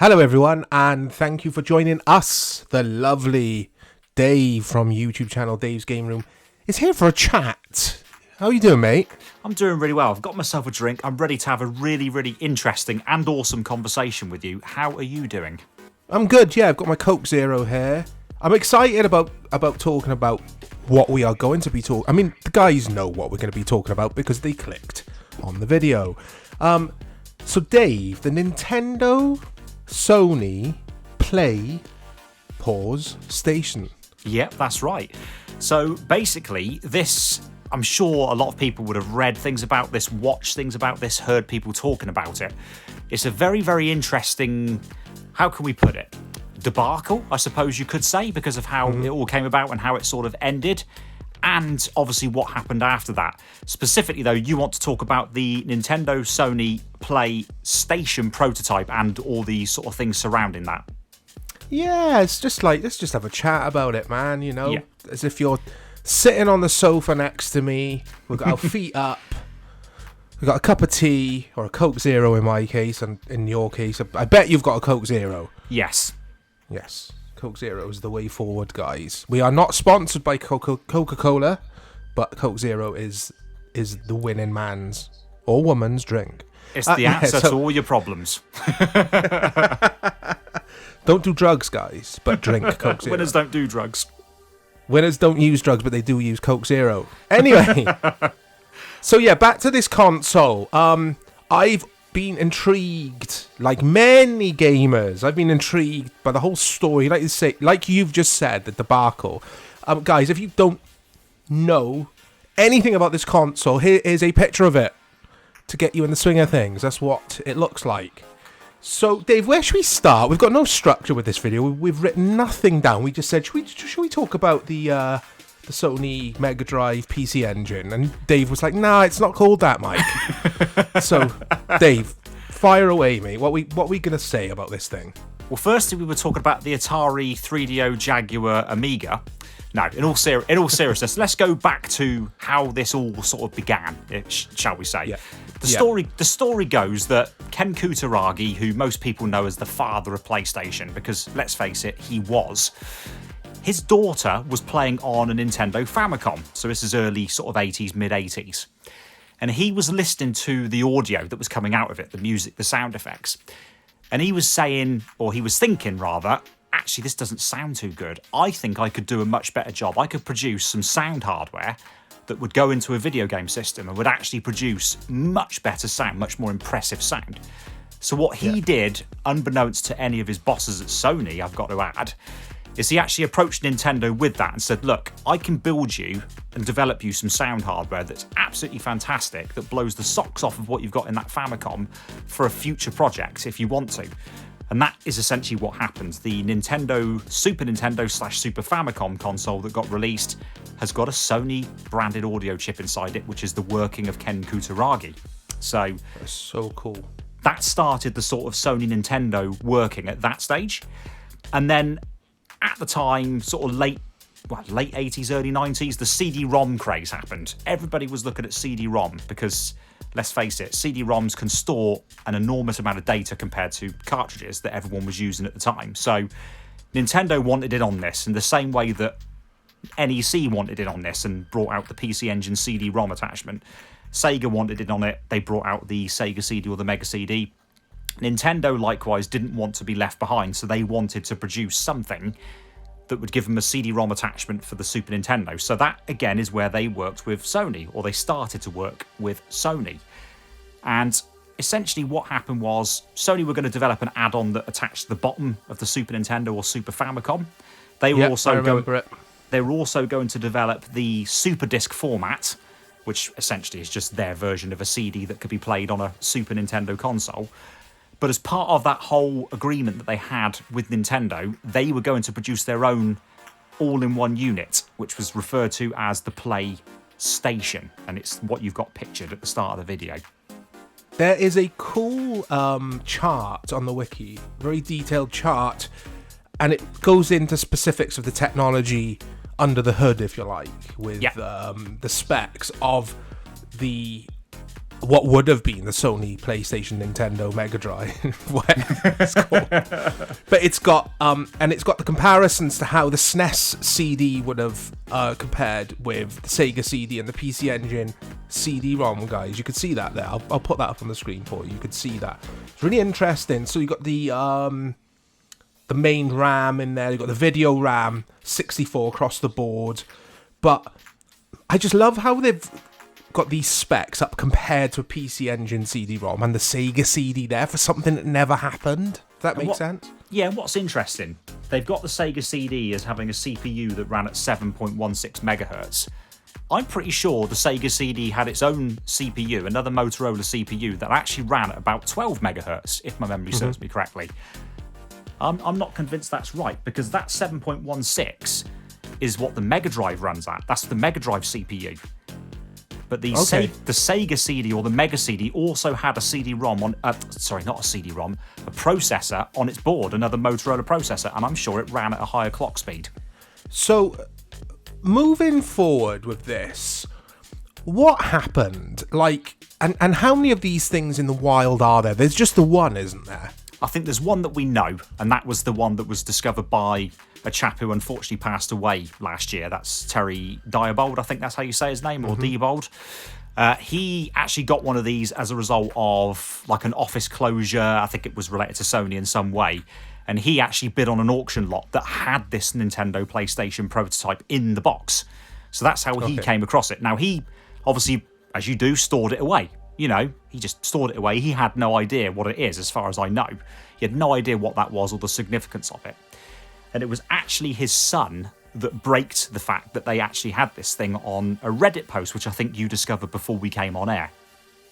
Hello everyone, and thank you for joining us. The lovely Dave from YouTube channel Dave's Game Room is here for a chat. How are you doing, mate? I'm doing really well. I've got myself a drink. I'm ready to have a really interesting and awesome conversation with you. How are you doing? I'm good, yeah. I've got my Coke Zero here. I'm excited about talking about what we are going to be talking. I mean, the guys know what we're going to be talking about because they clicked on the video. So Dave, the Nintendo Sony PlayStation. Yep, that's right. So basically, this, I'm sure a lot of people would have read things about this, watched things about this, heard people talking about it. It's a very interesting, how can we put it? Debacle, I suppose you could say, because of how it all came about and how it sort of ended. And obviously what happened after that. Specifically, though, you want to talk about the Nintendo Sony PlayStation prototype and all the sort of things surrounding that. Yeah, it's just like, let's just have a chat about it, man, you know? Yeah. As if you're sitting on the sofa next to me, we've got our feet up, we've got a cup of tea, or a Coke Zero in my case, and in your case, I bet you've got a Coke Zero. Yes. Yes. Coke Zero is the way forward, guys. We are not sponsored by Coca-Cola, but Coke Zero is the winning man's or woman's drink. It's the answer to all your problems. Don't do drugs, guys, but drink Coke Zero. Winners don't do drugs. Winners don't use drugs, but they do use Coke Zero. Anyway, so yeah, back to this console. I've been intrigued, like many gamers. I've been intrigued by the whole story. Like you've just said, the debacle. Guys, if you don't know anything about this console, here is a picture of it to get you in the swing of things. That's what it looks like. So, Dave, where should we start? We've got no structure with this video. We've written nothing down. We just said, should we talk about the Sony Mega Drive PC Engine? And Dave was like, nah, it's not called that, Mike. So, Dave, fire away, mate. What we gonna say about this thing? Well, firstly, we were talking about the Atari 3DO Jaguar Amiga. Now, in all seriousness, let's go back to how this all sort of began, shall we say? Yeah. The story goes that Ken Kutaragi, who most people know as the father of PlayStation, because let's face it, he was. His daughter was playing on a Nintendo Famicom, so this is early sort of 80s, mid-80s. And he was listening to the audio that was coming out of it, the music, the sound effects. And he was saying, or he was thinking rather, actually this doesn't sound too good. I think I could do a much better job. I could produce some sound hardware that would go into a video game system and would actually produce much better sound, much more impressive sound. So what he did, unbeknownst to any of his bosses at Sony, I've got to add, is he actually approached Nintendo with that and said, look, I can build you and develop you some sound hardware that's absolutely fantastic, that blows the socks off of what you've got in that Famicom for a future project if you want to. And that is essentially what happened. The Super Nintendo / Super Famicom console that got released has got a Sony branded audio chip inside it, which is the working of Ken Kutaragi. So That's so cool. That started the sort of Sony Nintendo working at that stage. And then at the time, sort of late 80s, early 90s, the CD-ROM craze happened. Everybody was looking at CD-ROM because, let's face it, CD-ROMs can store an enormous amount of data compared to cartridges that everyone was using at the time. So Nintendo wanted in on this in the same way that NEC wanted in on this and brought out the PC Engine CD-ROM attachment. Sega wanted in on it. They brought out the Sega CD or the Mega CD. Nintendo, likewise, didn't want to be left behind, so they wanted to produce something that would give them a CD-ROM attachment for the Super Nintendo. So that, again, is where they worked with Sony, or they started to work with Sony. And essentially what happened was Sony were going to develop an add-on that attached to the bottom of the Super Nintendo or Super Famicom. They were also going to develop the Super Disc format, which essentially is just their version of a CD that could be played on a Super Nintendo console. But as part of that whole agreement that they had with Nintendo, they were going to produce their own all-in-one unit, which was referred to as the PlayStation, and it's what you've got pictured at the start of the video. There is a cool chart on the wiki, very detailed chart, and it goes into specifics of the technology under the hood, if you like, with the specs of the what would have been the Sony PlayStation Nintendo Mega Drive, whatever it's called. But it's got the comparisons to how the SNES CD would have compared with the Sega CD and the PC Engine CD-ROM, guys. You could see that there. I'll put that up on the screen for you. You could see that. It's really interesting. So you got the main RAM in there. You got the video RAM, 64 across the board. But I just love how they've got these specs up compared to a PC Engine CD-ROM and the Sega CD there for something that never happened. Does that make sense? Yeah, what's interesting, they've got the Sega CD as having a CPU that ran at 7.16 megahertz. I'm pretty sure the Sega CD had its own CPU, another Motorola CPU, that actually ran at about 12 megahertz, if my memory serves me correctly. I'm not convinced that's right, because that 7.16 is what the Mega Drive runs at. That's the Mega Drive CPU. But the Sega CD or the Mega CD also had a CD-ROM on, not a CD-ROM, a processor on its board, another Motorola processor, and I'm sure it ran at a higher clock speed. So, moving forward with this, what happened? And how many of these things in the wild are there? There's just the one, isn't there? I think there's one that we know, and that was the one that was discovered by a chap who unfortunately passed away last year. That's Terry Diebold, I think that's how you say his name, or Diebold. He actually got one of these as a result of like an office closure. I think it was related to Sony in some way. And he actually bid on an auction lot that had this Nintendo PlayStation prototype in the box. So that's how he came across it. Now, he obviously, as you do, stored it away. You know, he just stored it away. He had no idea what it is, as far as I know. He had no idea what that was or the significance of it. And it was actually his son that braked the fact that they actually had this thing on a Reddit post, which I think you discovered before we came on air.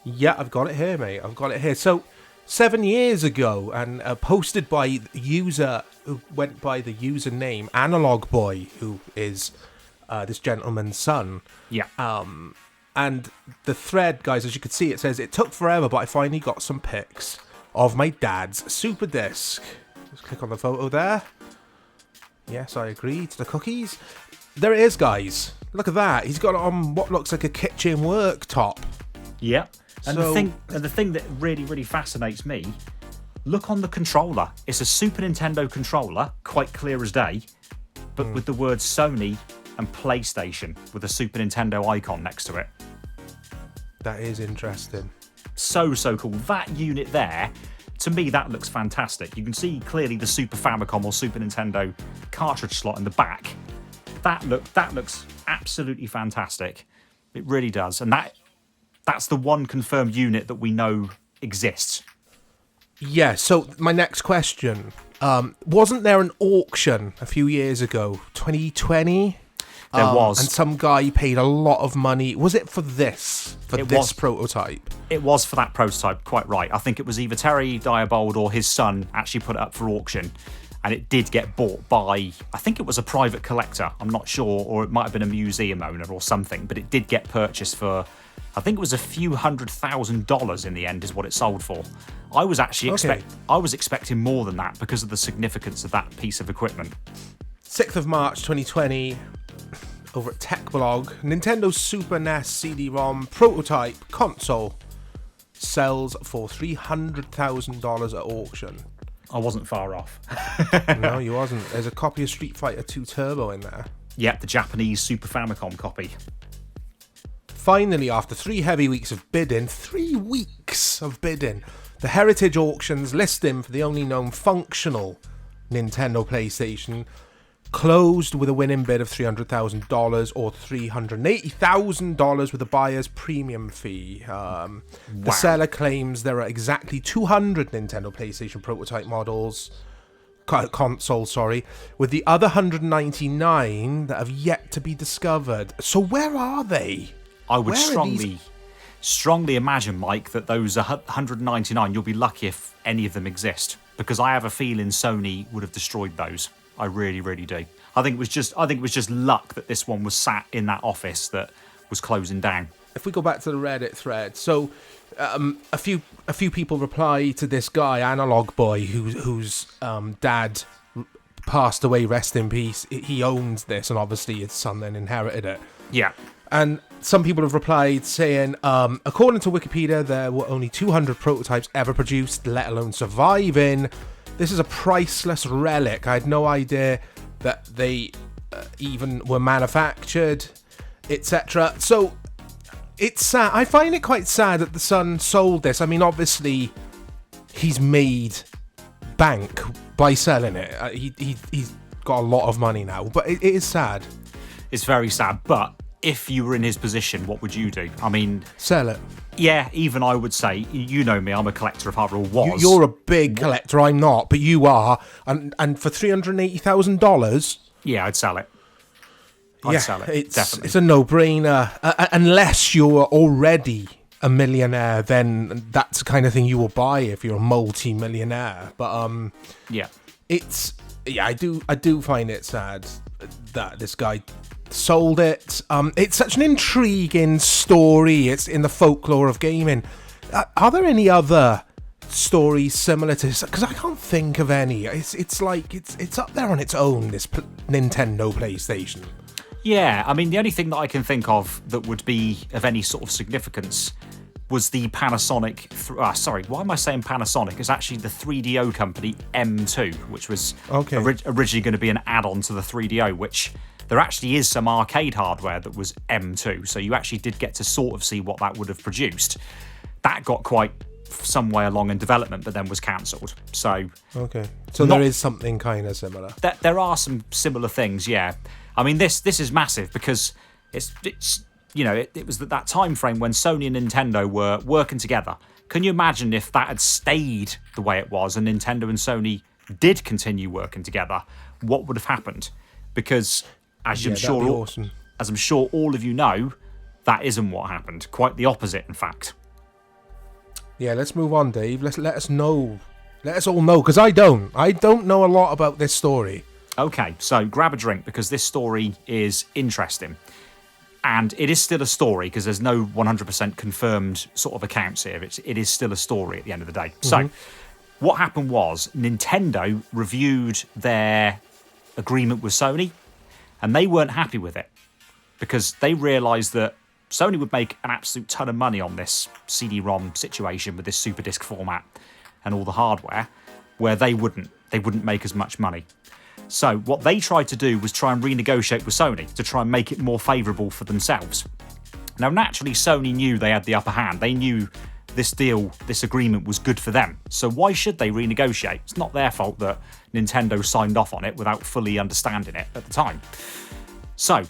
Yeah, I've got it here, mate. I've got it here. So, 7 years ago, and posted by a user who went by the username Analog Boy, who is this gentleman's son. Yeah. And the thread, guys, as you can see, it says, "It took forever, but I finally got some pics of my dad's Super Disc." Just click on the photo there. Yes, I agree to the cookies. There it is, guys. Look at that. He's got it on what looks like a kitchen worktop. Yep. And the thing that really, really fascinates me, look on the controller. It's a Super Nintendo controller, quite clear as day, but with the words Sony and PlayStation with a Super Nintendo icon next to it. That is interesting. So cool. That unit there, to me, that looks fantastic. You can see clearly the Super Famicom or Super Nintendo cartridge slot in the back. That looks absolutely fantastic. It really does. And that's the one confirmed unit that we know exists. Yeah, so my next question. Wasn't there an auction a few years ago, 2020? There was. And some guy paid a lot of money. Was it for this? This prototype? It was for that prototype, quite right. I think it was either Terry Diebold or his son actually put it up for auction. And it did get bought by, I think it was a private collector, I'm not sure, or it might have been a museum owner or something, but it did get purchased for, I think it was a few $100,000 in the end is what it sold for. I was actually I was expecting more than that because of the significance of that piece of equipment. 6th of March 2020, over at TechBlog, Nintendo Super NES CD-ROM prototype console sells for $300,000 at auction. I wasn't far off. No, you wasn't. There's a copy of Street Fighter 2 Turbo in there. Yeah, the Japanese Super Famicom copy. Finally, after 3 heavy weeks of bidding, the Heritage Auctions listing for the only known functional Nintendo PlayStation closed with a winning bid of $300,000 or $380,000 with a buyer's premium fee. The seller claims there are exactly 200 Nintendo PlayStation prototype consoles, with the other 199 that have yet to be discovered. So where are they? I would strongly imagine, Mike, that those 199, you'll be lucky if any of them exist, because I have a feeling Sony would have destroyed those. I really, really do. I think it was just luck that this one was sat in that office that was closing down. If we go back to the Reddit thread, so a few people reply to this guy, Analog Boy, whose dad passed away, rest in peace. He owns this, and obviously his son then inherited it. Yeah. And some people have replied saying, according to Wikipedia, there were only 200 prototypes ever produced, let alone surviving. This is a priceless relic. I had no idea that they even were manufactured, etc. So it's sad. I find it quite sad that the son sold this. I mean, obviously, he's made bank by selling it. He's got a lot of money now, but it is sad. It's very sad, but if you were in his position, what would you do? I mean... Sell it. Yeah, even I would say, you know me, I'm a collector of hardware, or was. You're a big collector, I'm not, but you are. And for $380,000... Yeah, I'd sell it. I'd sell it, definitely. It's a no-brainer. Unless you're already a millionaire, then that's the kind of thing you will buy if you're a multi-millionaire. But yeah, I do find it sad that this guy sold it. It's such an intriguing story. It's in the folklore of gaming. Are there any other stories similar to this? Because I can't think of any. It's like it's up there on its own, this Nintendo PlayStation. Yeah, I mean, the only thing that I can think of that would be of any sort of significance was the Panasonic... why am I saying Panasonic? It's actually the 3DO company M2, which was originally going to be an add-on to the 3DO, which there actually is some arcade hardware that was M2, so you actually did get to sort of see what that would have produced. That got quite some way along in development, but then was cancelled. So there is something kind of similar. There are some similar things, yeah. I mean, this is massive because it's it was that time frame when Sony and Nintendo were working together. Can you imagine if that had stayed the way it was and Nintendo and Sony did continue working together? What would have happened? Because as I'm sure all of you know, that isn't what happened. Quite the opposite, in fact. Yeah, let's move on, Dave. Let us know. Let us all know, because I don't know a lot about this story. Okay, so grab a drink, because this story is interesting. And it is still a story, because there's no 100% confirmed sort of accounts here. It is still a story at the end of the day. Mm-hmm. So, what happened was, Nintendo reviewed their agreement with Sony, and they weren't happy with it, because they realised that Sony would make an absolute ton of money on this CD-ROM situation with this Super Disc format and all the hardware, where they wouldn't make as much money. So what they tried to do was try and renegotiate with Sony to try and make it more favourable for themselves. Now, naturally, Sony knew they had the upper hand. They knew this deal, this agreement was good for them. So why should they renegotiate? It's not their fault that Nintendo signed off on it without fully understanding it at the time. So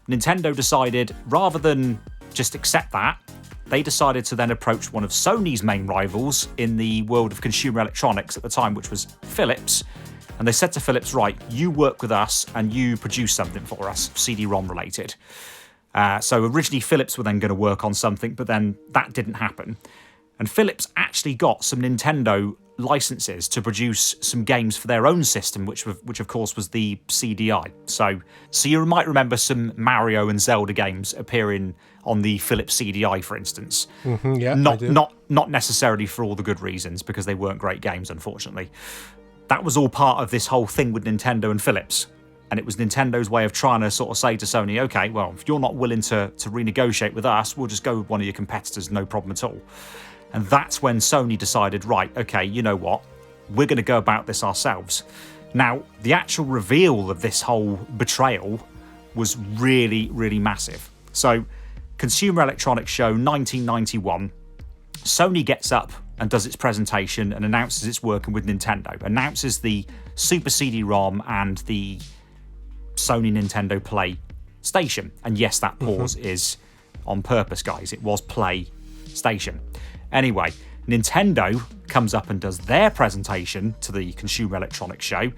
Nintendo decided, rather than just accept that, they decided to then approach one of Sony's main rivals in the world of consumer electronics at the time, which was Philips. And they said to Philips, right, you work with us and you produce something for us, CD-ROM related. So originally Philips were then going to work on something, but then that didn't happen. And Philips actually got some Nintendo licenses to produce some games for their own system, which of course was the CDI. So you might remember some Mario and Zelda games appearing on the Philips CDI, for instance. Mm-hmm, yeah, not necessarily for all the good reasons, because they weren't great games, unfortunately. That was all part of this whole thing with Nintendo and Philips. And it was Nintendo's way of trying to sort of say to Sony, okay, well, if you're not willing to renegotiate with us, we'll just go with one of your competitors, no problem at all. And that's when Sony decided, right, okay, you know what? We're going to go about this ourselves. Now, the actual reveal of this whole betrayal was really, really massive. So, Consumer Electronics Show 1991, Sony gets up and does its presentation and announces it's working with Nintendo, announces the Super CD-ROM and the Sony Nintendo PlayStation. And yes, that pause is on purpose, guys. It was PlayStation. Anyway, Nintendo comes up and does their presentation to the Consumer Electronics Show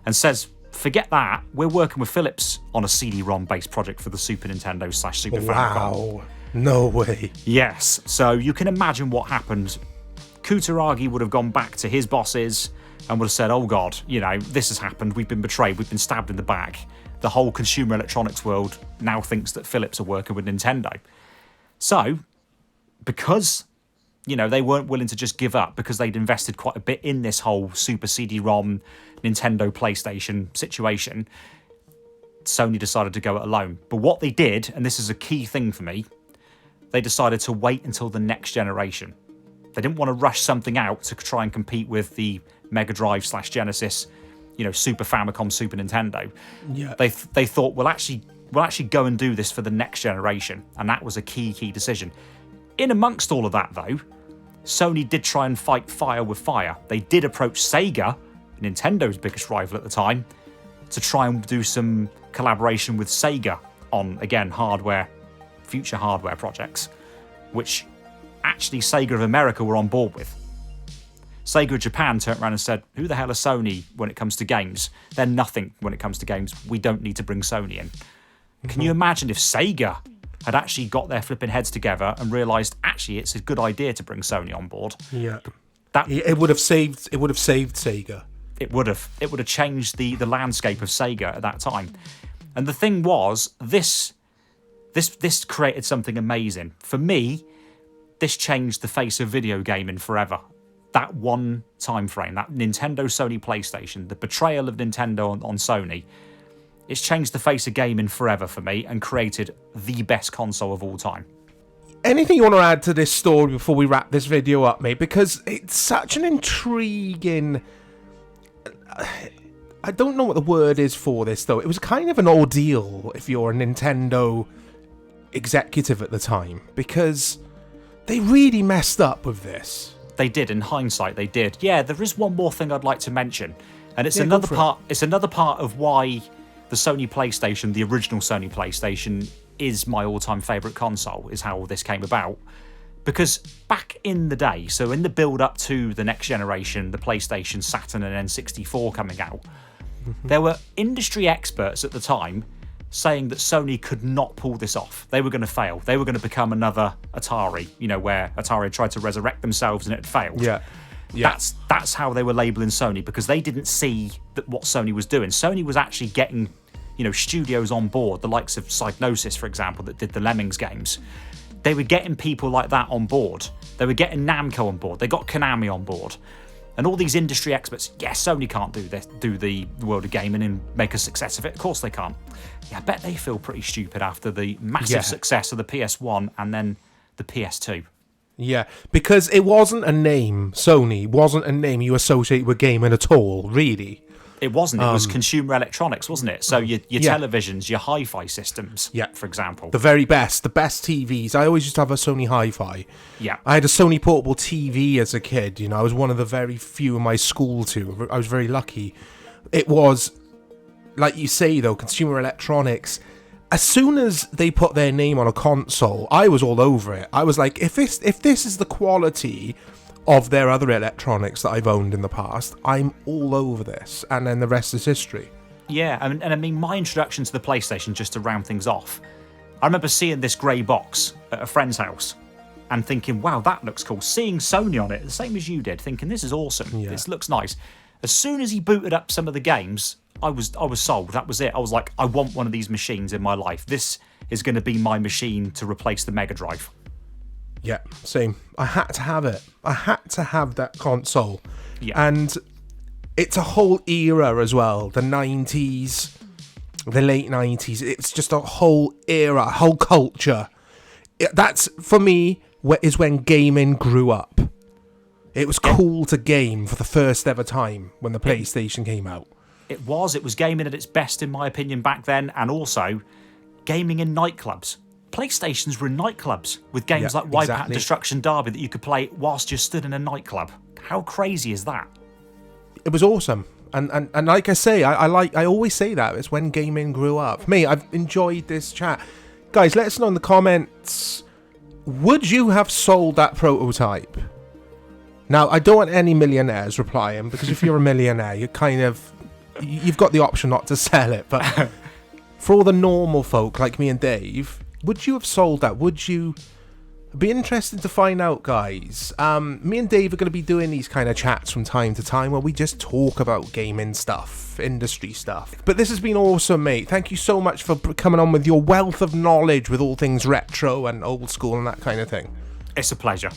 and says, forget that, we're working with Philips on a CD-ROM based project for the Super Nintendo / Super Famicom. Wow, no way. Yes, so you can imagine what happened. Kutaragi would have gone back to his bosses and would have said, oh God, this has happened, we've been betrayed, we've been stabbed in the back. The whole consumer electronics world now thinks that Philips are working with Nintendo. So, because they weren't willing to just give up, because they'd invested quite a bit in this whole Super CD-ROM, Nintendo PlayStation situation, Sony decided to go it alone. But what they did, and this is a key thing for me, they decided to wait until the next generation. They didn't want to rush something out to try and compete with the Mega Drive / Genesis, Super Famicom, Super Nintendo. Yeah. They thought, we'll actually go and do this for the next generation, and that was a key decision. In amongst all of that, though, Sony did try and fight fire with fire. They did approach Sega, Nintendo's biggest rival at the time, to try and do some collaboration with Sega on, again, future hardware projects, which actually Sega of America were on board with. Sega of Japan turned around and said, who the hell are Sony when it comes to games? They're nothing when it comes to games. We don't need to bring Sony in. Can you imagine if Sega had actually got their flipping heads together and realised, actually, it's a good idea to bring Sony on board? Yeah. It would have saved Sega. It would have changed the landscape of Sega at that time. And the thing was, this created something amazing. For me, this changed the face of video gaming forever. That one time frame, that Nintendo Sony PlayStation, the betrayal of Nintendo on Sony, it's changed the face of gaming forever for me and created the best console of all time. Anything you want to add to this story before we wrap this video up, mate? Because it's such an intriguing... I don't know what the word is for this, though. It was kind of an ordeal if you're a Nintendo executive at the time, because they really messed up with this. They did, in hindsight, they did. Yeah, there is one more thing I'd like to mention, and it's another part. It's another part of why the Sony PlayStation, the original Sony PlayStation, is my all-time favourite console. Is how all this came about. Because back in the day, so in the build-up to the next generation, the PlayStation, Saturn, and N64 coming out, there were industry experts at the time saying that Sony could not pull this off. They were going to fail. They were going to become another Atari, where Atari tried to resurrect themselves and it had failed. Yeah. That's how they were labelling Sony, because they didn't see what Sony was doing. Sony was actually getting, studios on board, the likes of Psygnosis, for example, that did the Lemmings games. They were getting people like that on board. They were getting Namco on board. They got Konami on board. And all these industry experts, Sony can't do the world of gaming and make a success of it. Of course they can't. Yeah, I bet they feel pretty stupid after the massive success of the PS1 and then the PS2. Yeah, because it wasn't a name, Sony wasn't a name you associate with gaming at all, really. It wasn't. It was consumer electronics, wasn't it? So your televisions, your hi-fi systems, for example. The best TVs. I always used to have a Sony hi-fi. Yeah. I had a Sony portable TV as a kid. I was one of the very few in my school too. I was very lucky. It was, like you say though, consumer electronics. As soon as they put their name on a console, I was all over it. I was like, if this is the quality of their other electronics that I've owned in the past, I'm all over this, and then the rest is history. Yeah, and I mean, my introduction to the PlayStation, just to round things off, I remember seeing this grey box at a friend's house and thinking, wow, that looks cool. Seeing Sony on it, the same as you did, thinking, this is awesome, this looks nice. As soon as he booted up some of the games, I was sold. That was it. I was like, I want one of these machines in my life. This is going to be my machine to replace the Mega Drive. Yeah, same. I had to have it. I had to have that console. Yeah. And it's a whole era as well. The 90s, the late 90s. It's just a whole era, a whole culture. That's, for me, is when gaming grew up. It was cool to game for the first ever time when the PlayStation came out. It was gaming at its best, in my opinion, back then, and also gaming in nightclubs. PlayStations were in nightclubs with games like Wipeout and Destruction Derby that you could play whilst you stood in a nightclub. How crazy is that? It was awesome. And like I say, I always say that. It's when gaming grew up. Me, I've enjoyed this chat. Guys, let us know in the comments, would you have sold that prototype? Now, I don't want any millionaires replying, because if you're a millionaire, you've got the option not to sell it. But for all the normal folk like me and Dave, would you have sold that? Would you? It'd be interesting to find out, guys. Me and Dave are going to be doing these kind of chats from time to time where we just talk about gaming stuff, industry stuff. But this has been awesome, mate. Thank you so much for coming on with your wealth of knowledge with all things retro and old school and that kind of thing. It's a pleasure.